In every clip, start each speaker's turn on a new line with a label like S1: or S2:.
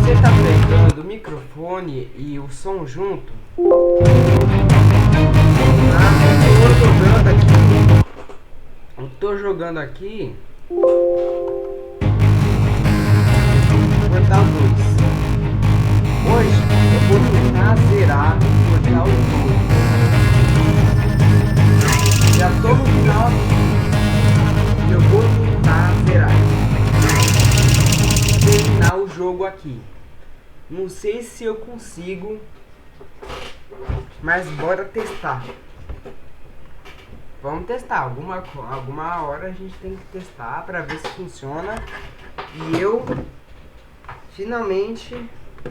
S1: Você tá pegando o microfone e o som junto? Eu tô jogando aqui Portal 2. Hoje eu vou tentar zerar o Portal 2. Já tô no final e eu vou tentar zerar. Terminar o jogo aqui. Não sei se eu consigo, mas bora testar. Vamos testar. Alguma hora a gente tem que testar para ver se funciona. E eu finalmente,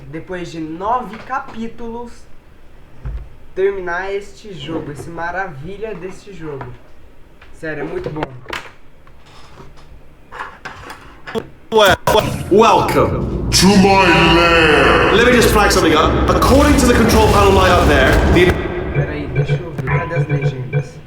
S1: depois de 9 capítulos, terminar este jogo, esse maravilha deste jogo. Sério, é muito bom.
S2: Welcome to my lair. Let me just flag something up. According to the control panel light up there,
S1: Peraí, deixa eu ver. Cadê as legendas?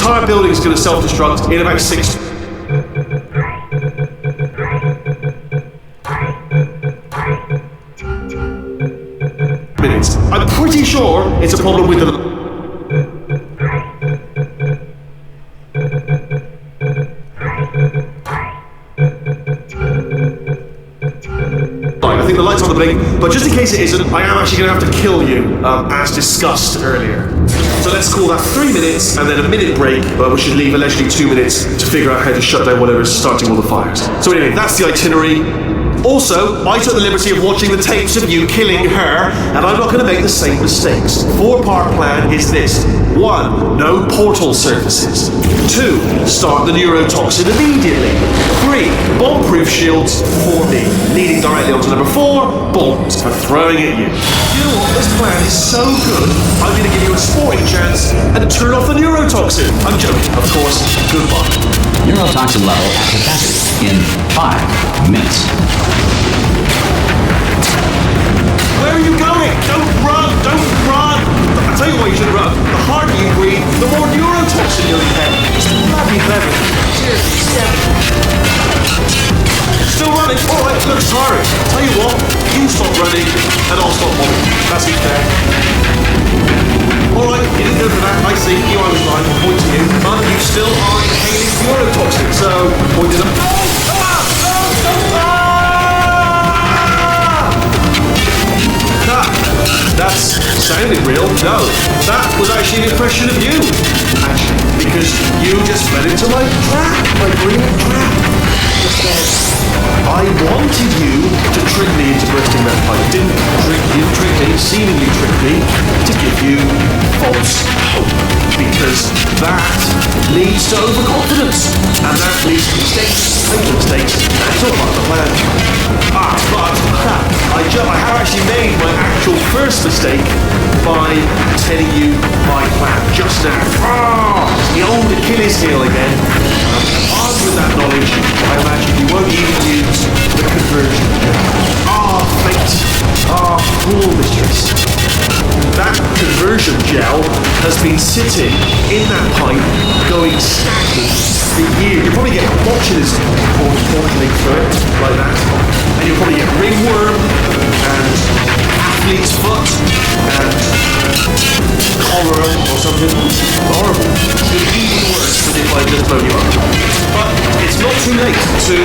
S2: entire building is going to self-destruct in about 6 minutes. I'm pretty sure it's a problem with the... I think the light's on the blink, but just in case it isn't, I am actually going to have to kill you, as discussed earlier. So let's call that 3 minutes, and then a minute break, which should leave allegedly 2 minutes to figure out how to shut down whatever's starting all the fires. So anyway, that's the itinerary. Also, I took the liberty of watching the tapes of you killing her, and I'm not going to make the same mistakes. 4-part plan is this. 1. No portal surfaces. 2. Start the neurotoxin immediately. 3. Bomb-proof shields for me. Leading directly onto number 4. Bombs are throwing at you. You know what? This plan is so good, I'm going to give you a sporting chance and turn off the neurotoxin. I'm joking, of course. Goodbye.
S3: Neurotoxin level at capacity in 5 minutes.
S2: Where are you going? Don't run! Don't run! I'll tell you why you should run. The harder you breathe, the more neurotoxin you'll inhale. It's bloody clever. Seriously, still running? Alright, looks tiring. Tell you what, you stop running and I'll stop running. That's it there. Alright, you didn't go for that. I see. You I was right. I'll point to you. But you still are inhaling neurotoxin, so point to them. That sounded real. No, that was actually an impression of you. Actually, because you just fell into my trap, my brilliant trap. I wanted you to trick me into bursting that pipe. Didn't trick me, seemingly trick me, to give you false hope. Because that leads to overconfidence. And that leads to mistakes, fatal mistakes, and it's all part of the plan. But I have actually made my actual first mistake by telling you my plan just now. The old Achilles heel again. Armed with that knowledge, I imagine you won't even use the conversion. Fate. Cruel mistress. That conversion gel has been sitting in that pipe, going stagnant for years. You'll probably get watching this portaling through it, like that. And you'll probably get ringworm, and athlete's foot, and cholera or something. Horrible. It's going to be even worse than if I just blow you up. But it's not too late to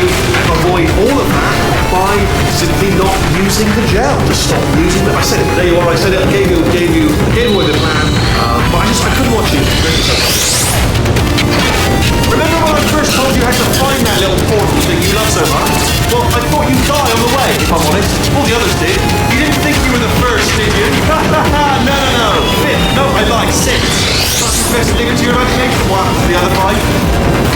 S2: avoid all of that by simply not using the gel. Just stop using it. I said it, there you are, I said it, I gave you away the plan, but I couldn't watch you. Remember when I first told you how to find that little portal thing you love so much? Well, I thought you'd die on the way, if I'm honest. All the others did. You didn't think you were the first, did you? No. Fifth. No, I lied. Sixth. That's the best thing into your imagination. What happened to the other 5?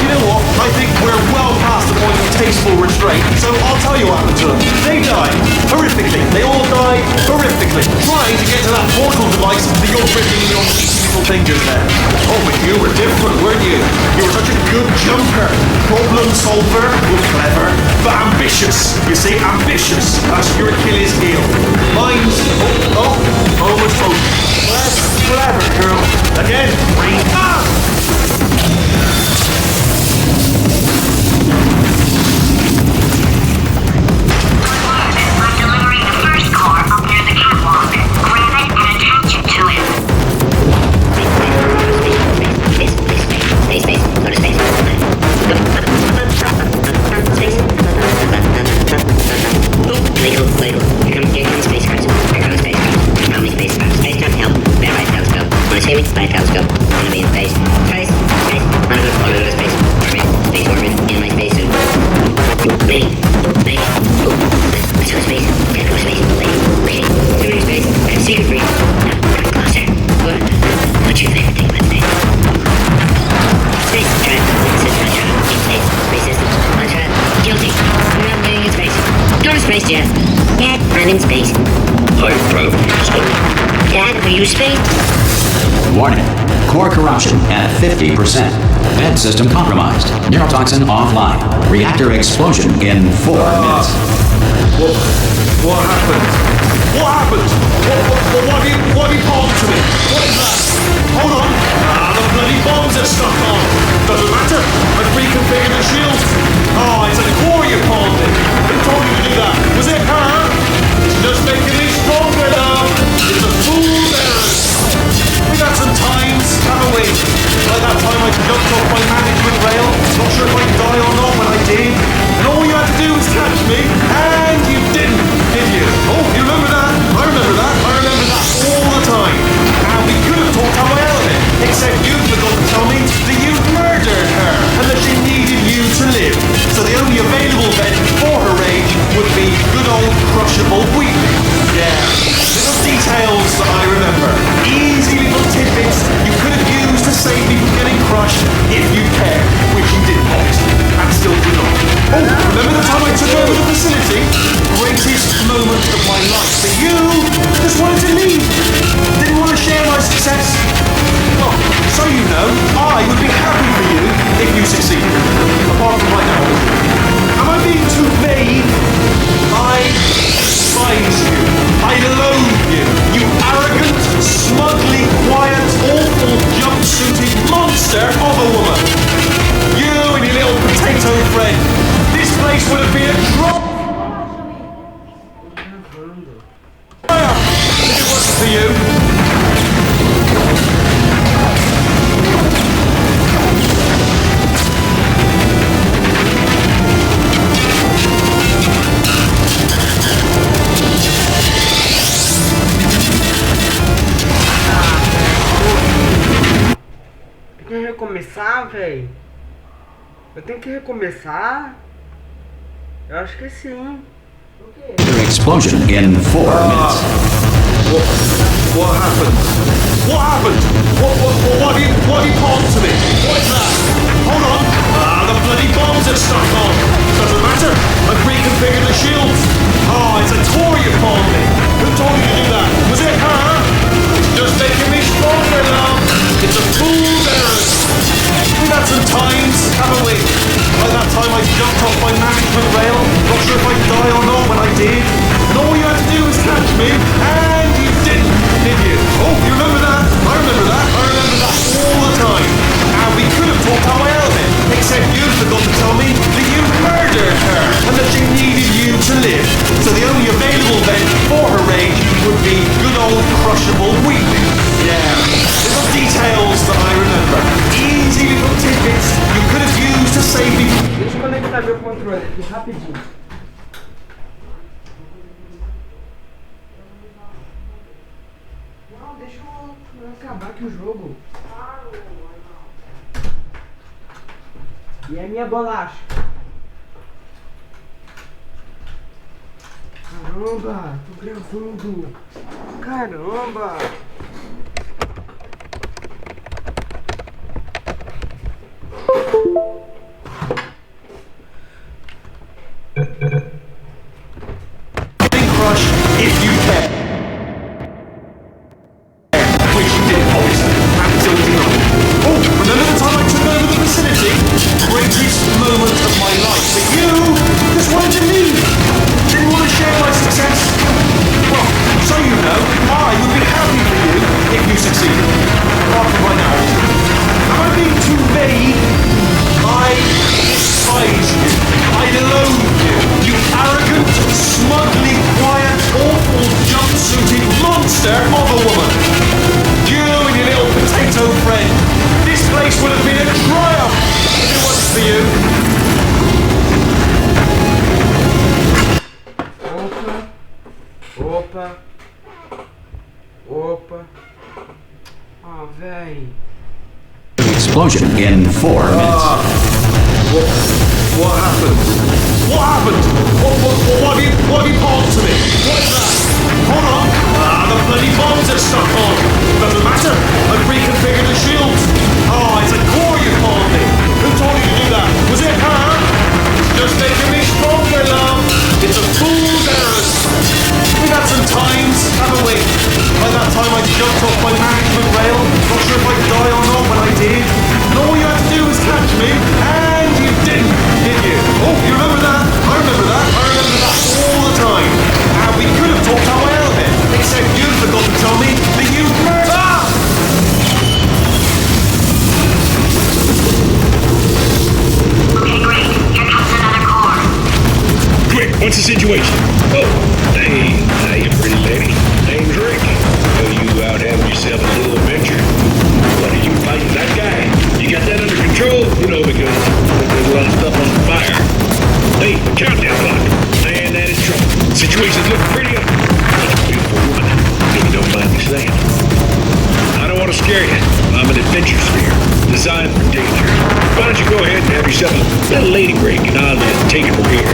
S2: You know what? I think we're well past the point of tasteful restraint, so I'll tell you what happened to them. They died horrifically. They all died horrifically. horrifically, trying to get to that portal device that you're gripping in your little fingers there. Oh, but you were different, weren't you? You were such a good jumper. Problem solver, well, clever, but ambitious. You see, ambitious. That's your Achilles heel. Mine's, almost both. Clever girl. Again, brain.
S3: Warning. Core corruption at 50%. Med system compromised. Neurotoxin offline. Reactor explosion in 4 minutes.
S2: What happened? What happened? What have you pulled to me? What is that? Hold on. The bloody bombs are stuck on. Doesn't matter. I've reconfigured the shield. Oh, it's a core you pulled me. Who told you to do that? Was it her? It's just making me stronger, love. It's a fool's errand. We've had some times, haven't we? Like that time I jumped off my management rail. Not sure if I'd die or not when I did. And all you had to do was catch me. And you didn't, did you? Oh, you remember that? I remember that. I remember that all the time. And we could have talked our way out of it. Except you forgot to tell me that you murdered her. And that she needed you to live. So the only available vent for her rage would be good old crushable weeping. Yeah. Little details that I remember. Easy little tidbits you could have used to save me from getting crushed if you cared, which you didn't obviously, and still do not. Oh, remember the time I took over the facility? Greatest moment of my life. But you just wanted to leave. Didn't want to share my success. Well, so you know, I would be happy for you if you succeeded. Apart from right now. Am I being too vague? I despise you. I loathe you. You arrogant, smugly quiet, awful, jumpsuited monster of a woman. You and your little potato friend. This place would have been a drop. If it wasn't for you.
S1: Tem que recomeçar, velho? Eu tenho que recomeçar? Eu acho que sim.
S3: Explosion in 4 minutes.
S2: What happened? What happened? What have you pulled to me? What is that? Hold on. The bloody bombs are stuck on. Doesn't matter. I've reconfigured the shield. Oh, it's a core you pulled me. Who told you to do that? Was it her? It's just making me stronger, love. It's a fool's errand. We've had some times, haven't we? Like that time I jumped off my management rail. Not sure if I'd die or not when I did. And all you had to do was catch me. And you didn't, did you? Oh, you remember that? I remember that. I remember that all the time. And we could have talked our way out of it. Except you forgot to tell me that you murdered her. And that she needed you to live. So the only available vent for her rage would be good old crushable weeping. Yeah. Little details that I remember. Easy little tidbits you could have used to save me.
S1: Deixa eu conectar meu controle aqui rapidinho. Não, deixa eu acabar aqui o jogo. E a minha bolacha? Caramba, tô gravando. Caramba.
S2: Crush if you care.
S1: Opa. Opa. Ah, véi.
S3: Explosion in 4 minutes.
S2: What happened? What happened? What have you paused to me? What is that? Hold on. The bloody bombs are stuck on. Doesn't matter. I've reconfigured the shields. Oh, it's a core you called me. Who told you to do that? Was it her? Just making me stronger, love. It's a fool's errand. We've had some times, haven't we? By that time I jumped off my management rail. Not sure if I'd die or not when I did. And all you had to do was catch me, and you didn't, did you? Oh, you remember that? I remember that. I remember that all the time. And we could have talked our way out of it, except you forgot to tell me that you murdered. Ah!
S4: Okay, great. Here comes another core.
S5: Quick, what's the situation? Oh, hey, pretty lady. Name's Rick. So you out having yourself a little adventure? What are you fighting that guy? You got that under control? You know, because there's a lot of stuff on fire. Hey, the countdown clock. Man, that is trouble. Situation's looking pretty up. Such a beautiful woman, if you don't mind me saying. I don't want to scare you. I'm an adventure sphere, designed for danger. Why don't you go ahead and have yourself a little lady break, and I'll take it from here.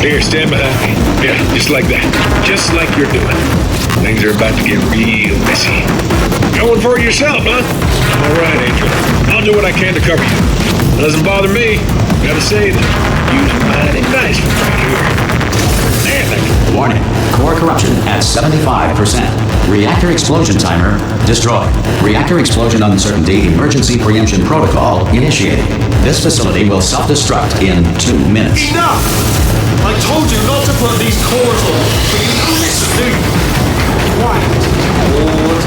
S5: Here, stand behind me. Yeah, just like that. Just like you're doing. Things are about to get real messy. Going for it yourself, huh? All right, Angel. I'll do what I can to cover you. Doesn't bother me. Gotta say that you're mighty nice right here. Damn it.
S3: Warning. Core corruption at 75%. Reactor explosion timer destroyed. Reactor explosion uncertainty emergency preemption protocol initiated. This facility will self-destruct in 2 minutes.
S2: Enough! I told you not to put these cores on, but you don't listen, do you? Quiet. Bored.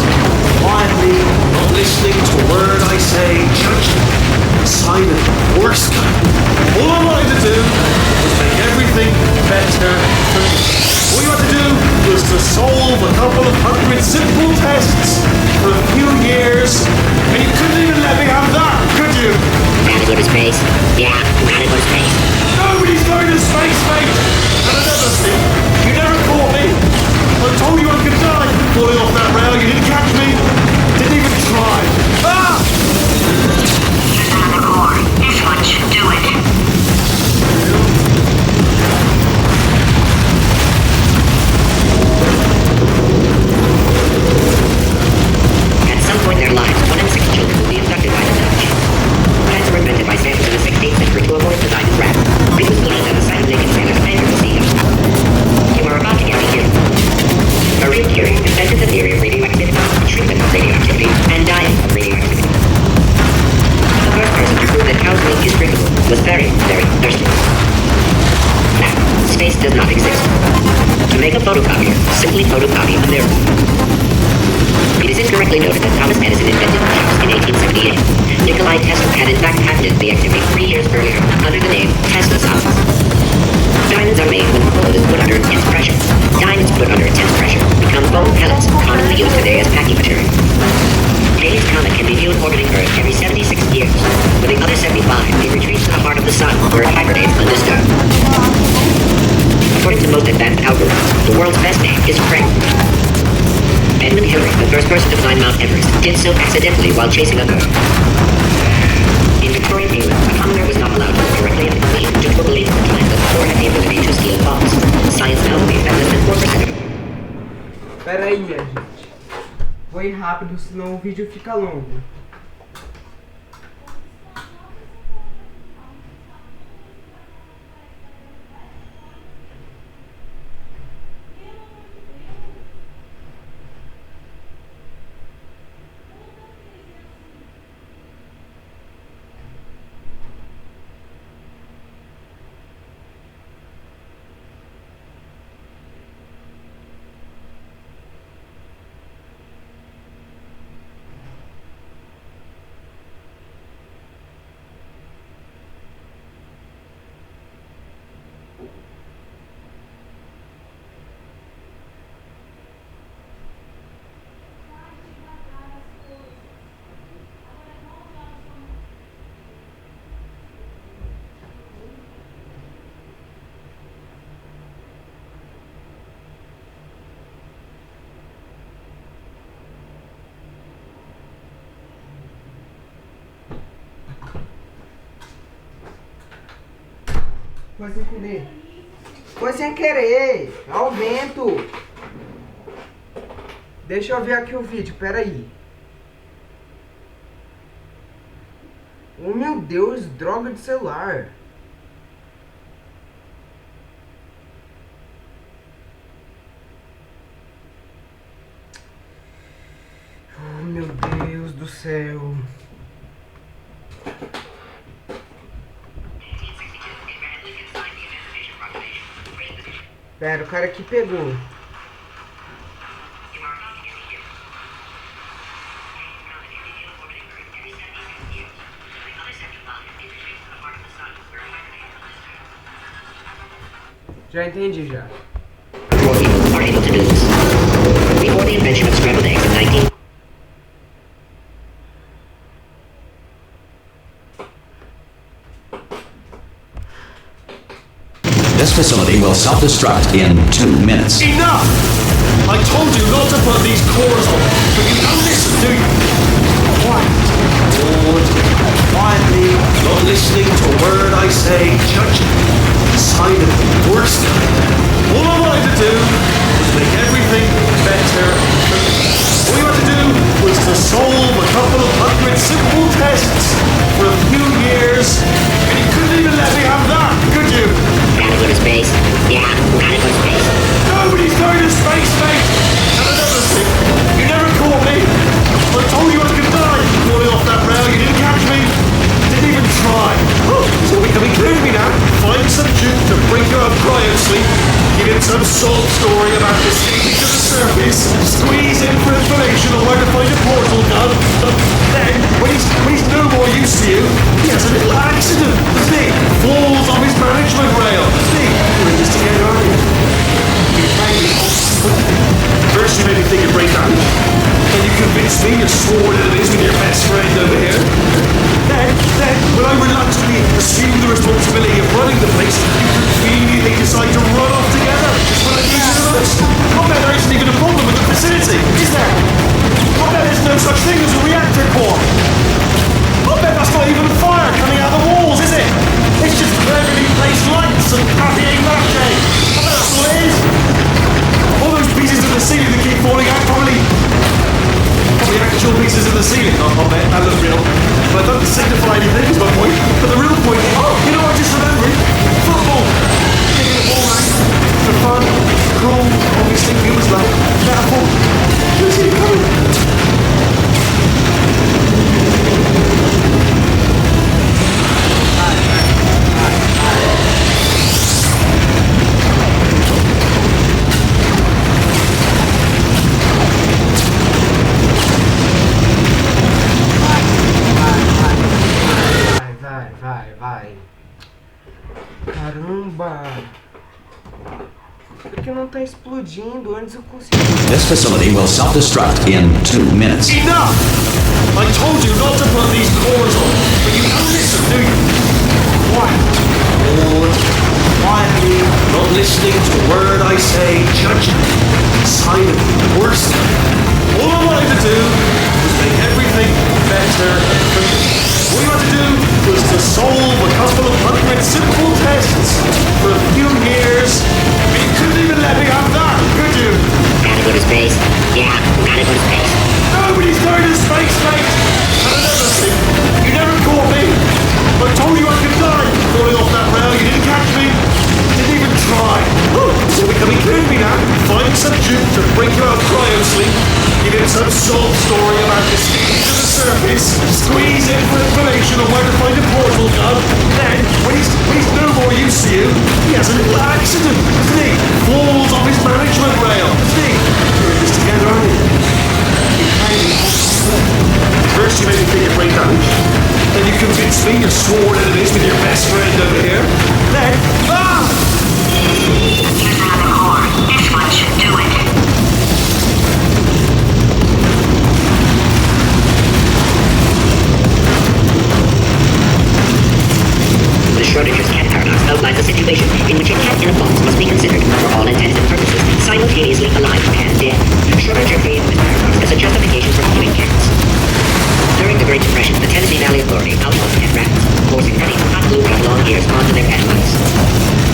S2: Quietly, not listening to a word I say. Silent. Worst kind. All I wanted to do was make everything better for you. All you had to do was to solve a couple of 100 simple tests for a few years, and you couldn't even let me have that, could you?
S4: Gotta go to space. Yeah, gotta go to space.
S2: Nobody's going to space, mate! And another thing, you never caught me. I told you I could die falling off that rail. You didn't catch me. Didn't even try. Ah!
S4: Here's another core. This one should do it. At some point in their lives, 1 in 6 children will be abducted by the Dutch. Plans were invented by sailors in the 16th century to avoid the diamond rat. It was believed that the sight of naked sailors angered the sea. You are about to get a hearing. Marie Curie invented the theory of radioactivity, treatment of radioactivity, and dying of radioactivity. The first person to prove that cow's milk is drinkable was very, very thirsty. Now, space does not exist. To make a photocopier, simply photocopy a mirror. It is incorrectly noted that Thomas Edison invented lamps in 1878. Nikolai Tesla had in fact patented the activity 3 years earlier under the name Tesla's house. Diamonds are made when coal is put under intense pressure. Diamonds put under intense pressure become bone pellets, commonly used today as packing material. Halley's Comet can be viewed orbiting Earth every 76 years. For the other 75, it retreats to the heart of the sun, where it hibernates undisturbed. According to most advanced algorithms, the world's best name is Frank. Edmund Hillary, the first person to climb Mount Everest, did so accidentally while chasing a bird. In Victorian England, a commoner was not allowed to look directly at the Queen due to a belief at the time that the floor had the ability to steal bombs. Science now believes that less than 4% of...
S1: Pera aí, minha gente. Vou ir rápido, senão o vídeo fica longo. Foi sem querer. Foi sem querer. Olha o vento. Deixa eu ver aqui o vídeo, peraí. Oh meu Deus, droga de celular. Oh meu Deus do céu. Pera, o cara aqui pegou. Já entendi já.
S4: More people are able to do this. Before the invention of scrambled eggs in 19...
S3: This facility will self-destruct in 2 minutes.
S2: Enough! I told you not to put these cores on, but you don't listen, do you? Quiet. Bored. Quietly, not listening to a word I say, judging. Silent. Worst kind. All I wanted to do was make everything better. All you had to do was to solve a couple of 100 simple tests for a few years, and you couldn't even let me have that, could you?
S4: Gotta go to space. Yeah, gotta go to space.
S2: Nobody's going to space, mate! And another thing, you never caught me. I told you I could die falling off that rail, you didn't catch me. Didn't even try. Oh, so we can be clear to me now. Find some juke to bring you out of cryo sleep. Give him some soul story about escaping to the surface. Squeeze in for information on where to find a portal gun. Then, when he's no more use to you, he has a little accident, doesn't he? Falls off his management rail, doesn't he? We're in this together, aren't we? First you made me think of brain damage. Then you convinced me you're sworn enemies with your best friend over here. Then, when I reluctantly assumed the responsibility of running the place, you conveniently decide to run off together. Just when I need you the most. I bet there isn't even a problem with the facility, is there? I bet there's no such thing as a reactor core. I bet that's not even fire coming out of the walls, is it? It's just cleverly placed lights and papier-mâché. I bet that's all it is. All those pieces of the ceiling that keep falling out, probably actual pieces of the ceiling. I'll bet that looks real. But it doesn't signify anything, is my point. But the real point, you know, I just remembered. Football. Kicking the ball out. For fun. Cool. Obviously, humans love it. Metaphor. You see it coming.
S1: Vai. Caramba. Por que não tá explodindo? Antes eu consegui.
S3: This facility will self-destruct in 2 minutes.
S2: Enough! I told you not to put these cores on, but you don't listen, do you? Quiet. Bored. Quietly, not listening to a word I say, judging. Silent. Worst kind. All I wanted to do was make everything better. All you had to do was to solve a couple of 100 simple tests for a few years, and you couldn't even let me have that, could you?
S4: Gotta go to space. Yeah, gotta go to space.
S2: Nobody's going to space, mate! And another thing, you never caught me. I told you I could die falling off that rail, you didn't catch me. Didn't even try. Oh, so we can be clear to me now. Find some juke to break you out of cryo sleep. Give him some soul story about escaping to the surface. Squeeze in for information on where to find a portal gun. Then, when he's no more use to you, he has a little accident, doesn't he? Falls off his management rail, doesn't he? We're in this together, aren't we? First you made me think of brain damage. Then you convinced me you're sworn enemies with your best friend over here. Then,
S4: Use another core. This one should do it. The Schrodinger's cat paradox outlines a situation in which a cat in a box must be considered, for all intents and purposes, simultaneously alive and dead. Schrodinger created this paradox as a justification for killing cats. During the Great Depression, the Tennessee Valley Authority outlawed pet rats, forcing many to hot glue their long ears onto their pet mice.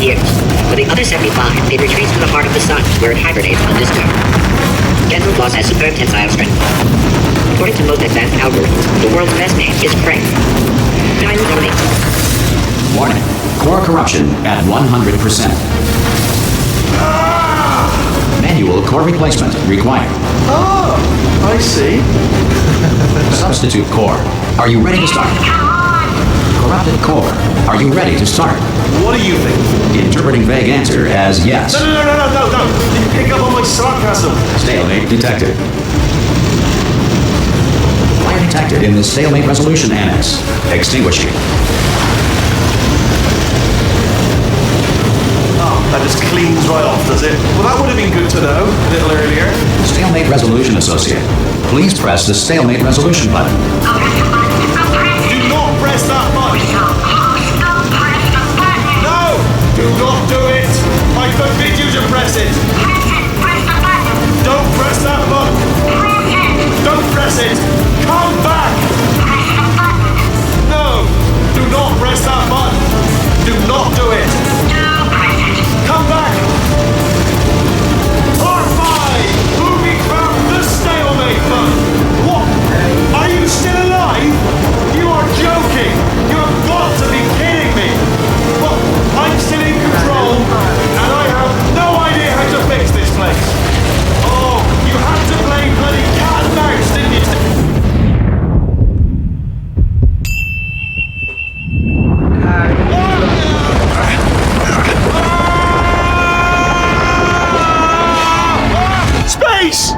S4: years. For the other 75, it retreats to the heart of the sun, where it hibernates undisturbed. Dental floss has superb tensile strength. According to most advanced algorithms, the world's best name is Frank. Diamonds only.
S3: Warning. Core corruption at 100%. Manual core replacement required.
S2: Oh, I see.
S3: Substitute core. Are you ready to start? Corrupted core. Are you ready to start?
S2: What do you think?
S3: Interpreting vague answer as yes.
S2: No. You pick up on my sarcasm.
S3: Stalemate detected. Fire detected in the stalemate resolution annex. Extinguishing.
S2: Oh, that just cleans right off, does it? Well, that would have been good to know a little earlier.
S3: Stalemate resolution associate. Please press the stalemate resolution button.
S2: Do not press that button. No! Do not do it! I forbid you to press it! Don't press that button! Don't press it! Come back! No! Do not press that button! Do not do it! Come back! R5! Moving from the stalemate button! What? Are you still alive? You are joking! You have got to be kidding me! Well, I'm still in control, and I have no idea how to fix this place! Oh, you had to play bloody cat and mouse, didn't you? Space!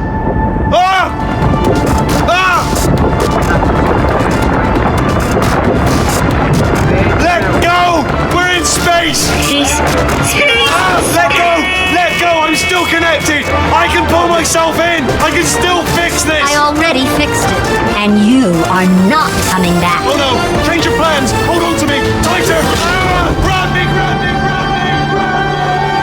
S2: Let go! We're in space! Let go! Let go! I'm still connected! I can pull myself in! I can still fix this!
S6: I already fixed it, and you are not coming back.
S2: Oh no! Change your plans! Hold on to me! Tighter! Grab me! Grab me! Grab me! Grab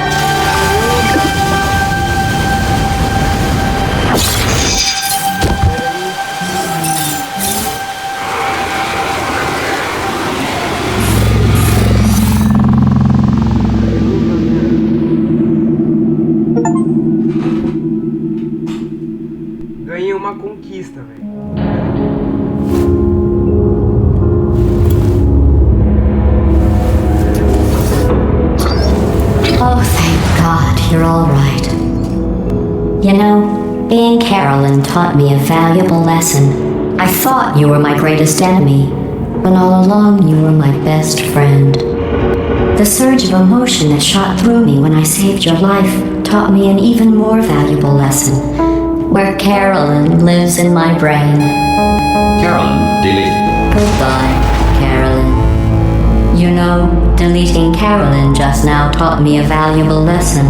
S1: Ganhei uma conquista, velho.
S6: Oh, thank God, you're all right. You know, being Carolyn taught me a valuable lesson. I thought you were my greatest enemy, but all along you were my best friend. The surge of emotion that shot through me when I saved your life taught me an even more valuable lesson, where Carolyn lives in my brain.
S3: Carolyn, delete.
S6: Goodbye, Carolyn. You know, deleting Carolyn just now taught me a valuable lesson.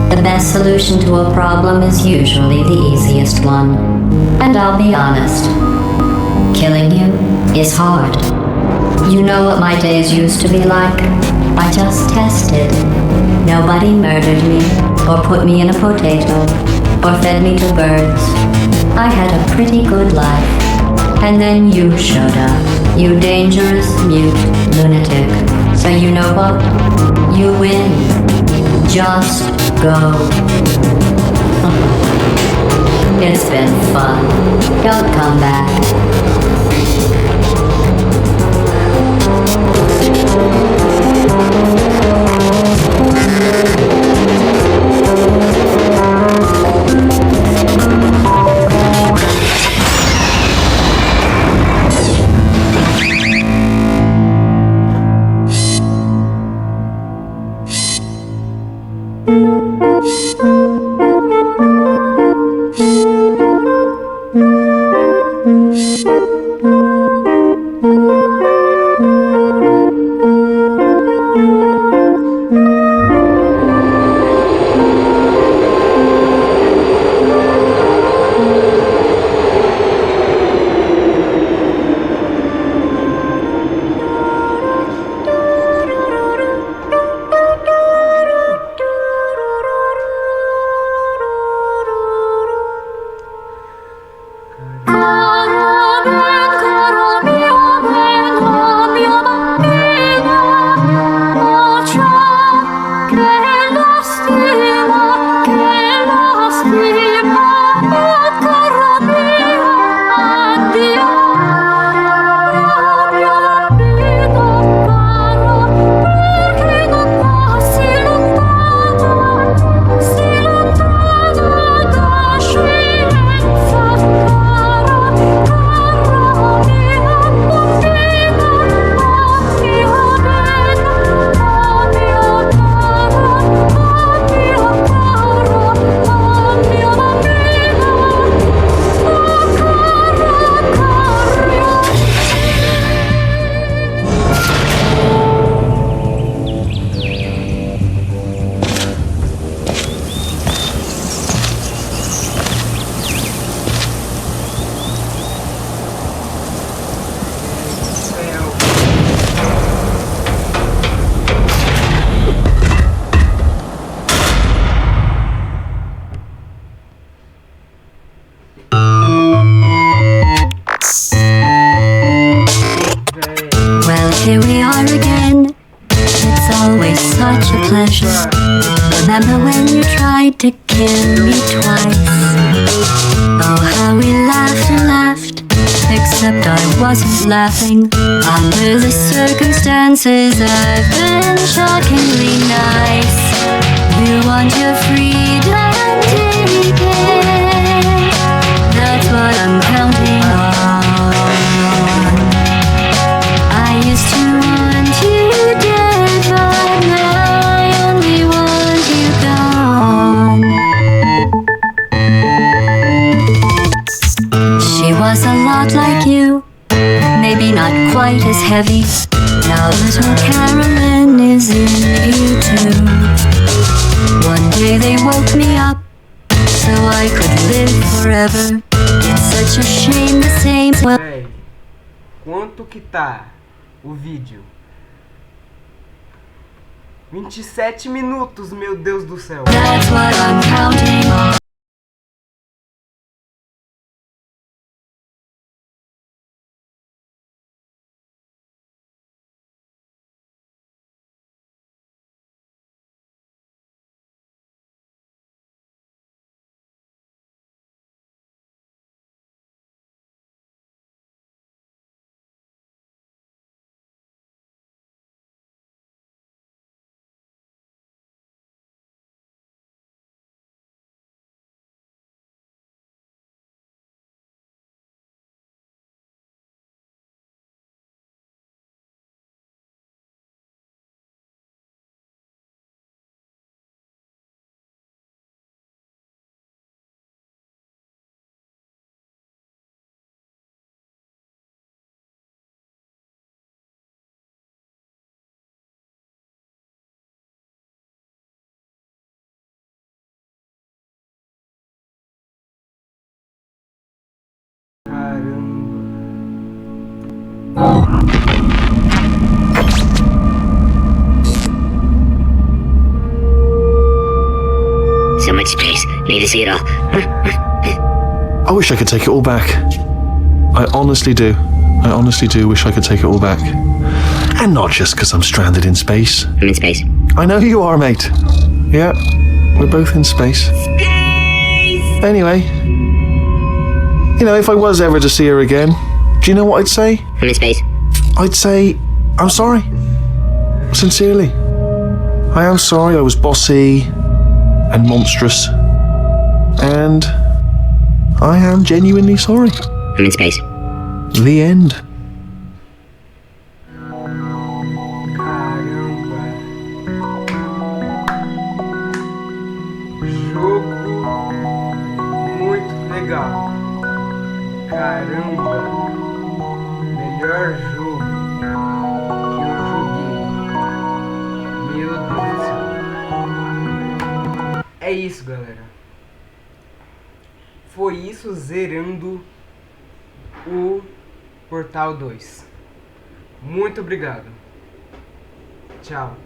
S6: The best solution to a problem is usually the easiest one. And I'll be honest, killing you is hard. You know what my days used to be like? I just tested. Nobody murdered me, or put me in a potato, or fed me to birds. I had a pretty good life. And then you showed up, you dangerous, mute lunatic. So you know what? You win. Just go. It's been fun. Don't come back. pleasure. Remember when you tried to kill me twice? Oh, how we laughed and laughed. Except I wasn't laughing. Under the circumstances, I've been shockingly nice. You want your freedom, take it. That's what I'm counting on. I used to want you dead, but now I only want you gone. She was a lot like you, maybe not quite as heavy. Now little Carolyn is in you too. One day they woke me up so I could live forever. It's such a shame the same.
S1: Véi, quanto que tá o vídeo? 27 minutos, meu Deus do céu.
S6: That's what I'm counting on.
S4: So much space. Need to see it all.
S2: I wish I could take it all back. I honestly do. I honestly do wish I could take it all back. And not just because I'm stranded in space.
S4: I'm in space.
S2: I know you are, mate. Yeah, we're both in space. Anyway, you know, if I was ever to see her again, do you know what I'd say?
S4: I'm in space.
S2: I'd say, I'm sorry. Sincerely. I am sorry I was bossy and monstrous. And I am genuinely sorry.
S4: I'm in space.
S2: The end.
S1: Caramba. Jogo muito legal. Caramba. Melhor jogo que eu joguei. Meu Deus do céu. É isso, galera. Foi isso, zerando o Portal 2. Muito obrigado. Tchau.